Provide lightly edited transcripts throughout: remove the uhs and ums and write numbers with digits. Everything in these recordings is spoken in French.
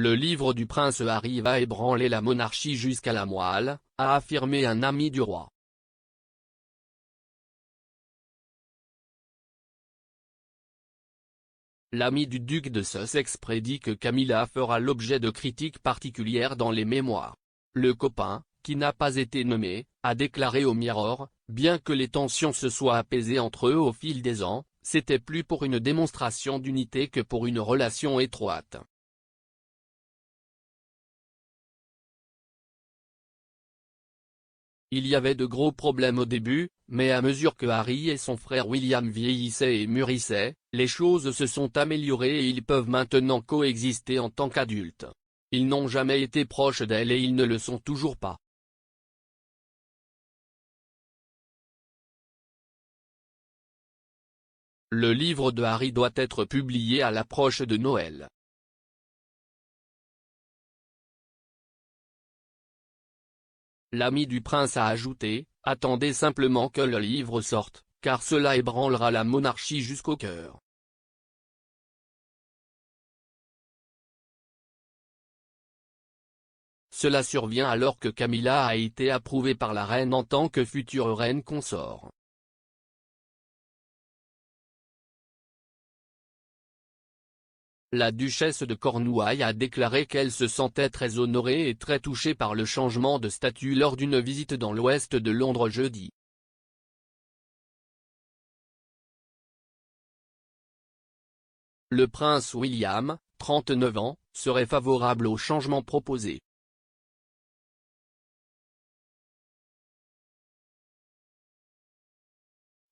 Le livre du prince Harry va ébranler la monarchie jusqu'à la moelle, a affirmé un ami du roi. L'ami du duc de Sussex prédit que Camilla fera l'objet de critiques particulières dans les mémoires. Le copain, qui n'a pas été nommé, a déclaré au Mirror, bien que les tensions se soient apaisées entre eux au fil des ans, c'était plus pour une démonstration d'unité que pour une relation étroite. Il y avait de gros problèmes au début, mais à mesure que Harry et son frère William vieillissaient et mûrissaient, les choses se sont améliorées et ils peuvent maintenant coexister en tant qu'adultes. Ils n'ont jamais été proches d'elle et ils ne le sont toujours pas. Le livre de Harry doit être publié à l'approche de Noël. L'ami du prince a ajouté, « Attendez simplement que le livre sorte, car cela ébranlera la monarchie jusqu'au cœur. » Cela survient alors que Camilla a été approuvée par la reine en tant que future reine consort. La duchesse de Cornouailles a déclaré qu'elle se sentait très honorée et très touchée par le changement de statut lors d'une visite dans l'ouest de Londres jeudi. Le prince William, 39 ans, serait favorable au changement proposé.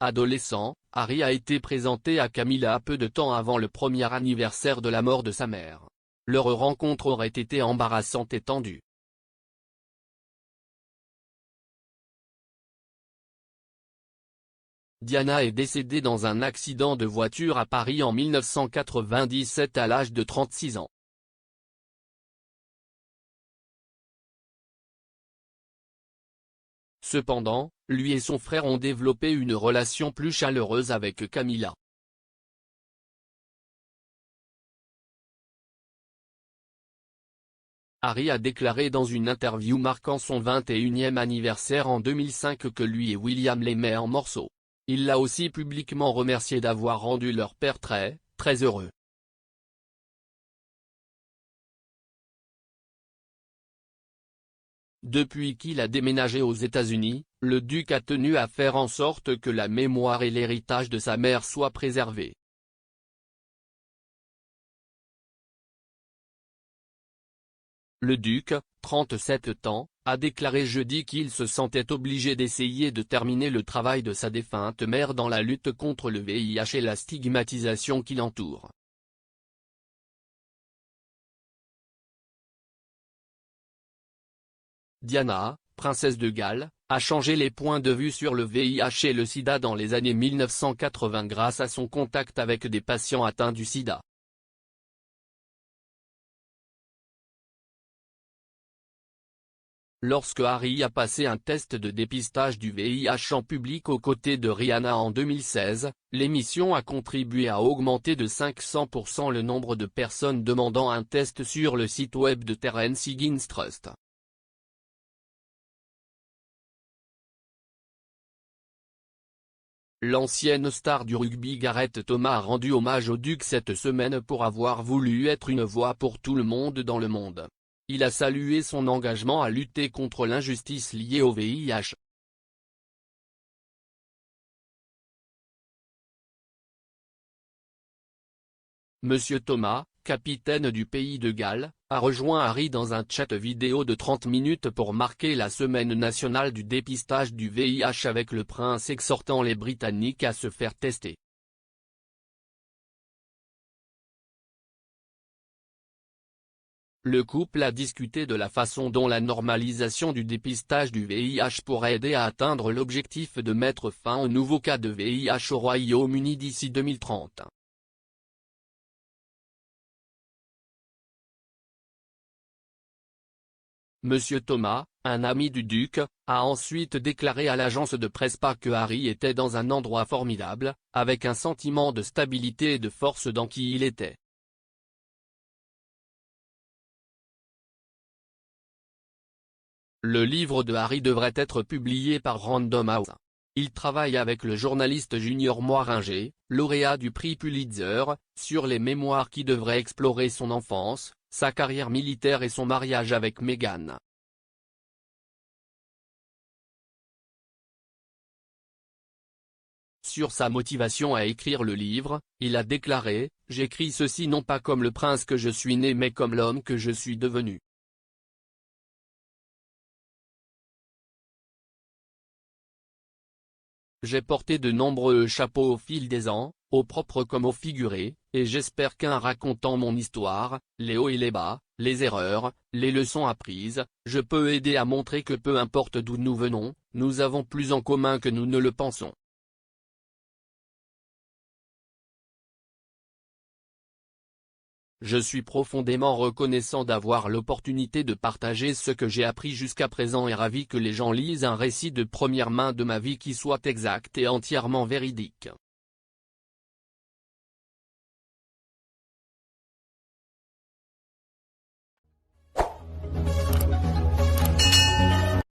Adolescent, Harry a été présenté à Camilla peu de temps avant le premier anniversaire de la mort de sa mère. Leur rencontre aurait été embarrassante et tendue. Diana est décédée dans un accident de voiture à Paris en 1997 à l'âge de 36 ans. Cependant, lui et son frère ont développé une relation plus chaleureuse avec Camilla. Harry a déclaré dans une interview marquant son 21e anniversaire en 2005 que lui et William l'aimaient en morceaux. Il l'a aussi publiquement remercié d'avoir rendu leur père très heureux. Depuis qu'il a déménagé aux États-Unis, le duc a tenu à faire en sorte que la mémoire et l'héritage de sa mère soient préservés. Le duc, 37 ans, a déclaré jeudi qu'il se sentait obligé d'essayer de terminer le travail de sa défunte mère dans la lutte contre le VIH et la stigmatisation qui l'entoure. Diana, princesse de Galles, a changé les points de vue sur le VIH et le sida dans les années 1980 grâce à son contact avec des patients atteints du sida. Lorsque Harry a passé un test de dépistage du VIH en public aux côtés de Rihanna en 2016, l'émission a contribué à augmenter de 500% le nombre de personnes demandant un test sur le site web de Terence Higgins Trust. L'ancienne star du rugby Gareth Thomas a rendu hommage au duc cette semaine pour avoir voulu être une voix pour tout le monde dans le monde. Il a salué son engagement à lutter contre l'injustice liée au VIH. Monsieur Thomas, capitaine du pays de Galles, a rejoint Harry dans un chat vidéo de 30 minutes pour marquer la semaine nationale du dépistage du VIH avec le prince exhortant les Britanniques à se faire tester. Le couple a discuté de la façon dont la normalisation du dépistage du VIH pourrait aider à atteindre l'objectif de mettre fin aux nouveaux cas de VIH au Royaume-Uni d'ici 2030. Monsieur Thomas, un ami du duc, a ensuite déclaré à l'agence de presse que Harry était dans un endroit formidable, avec un sentiment de stabilité et de force dans qui il était. Le livre de Harry devrait être publié par Random House. Il travaille avec le journaliste Junior Moiringer, lauréat du prix Pulitzer, sur les mémoires qui devraient explorer son enfance, sa carrière militaire et son mariage avec Meghan. Sur sa motivation à écrire le livre, il a déclaré « J'écris ceci non pas comme le prince que je suis né mais comme l'homme que je suis devenu. J'ai porté de nombreux chapeaux au fil des ans, au propre comme au figuré, et j'espère qu'en racontant mon histoire, les hauts et les bas, les erreurs, les leçons apprises, je peux aider à montrer que peu importe d'où nous venons, nous avons plus en commun que nous ne le pensons. Je suis profondément reconnaissant d'avoir l'opportunité de partager ce que j'ai appris jusqu'à présent et ravi que les gens lisent un récit de première main de ma vie qui soit exact et entièrement véridique.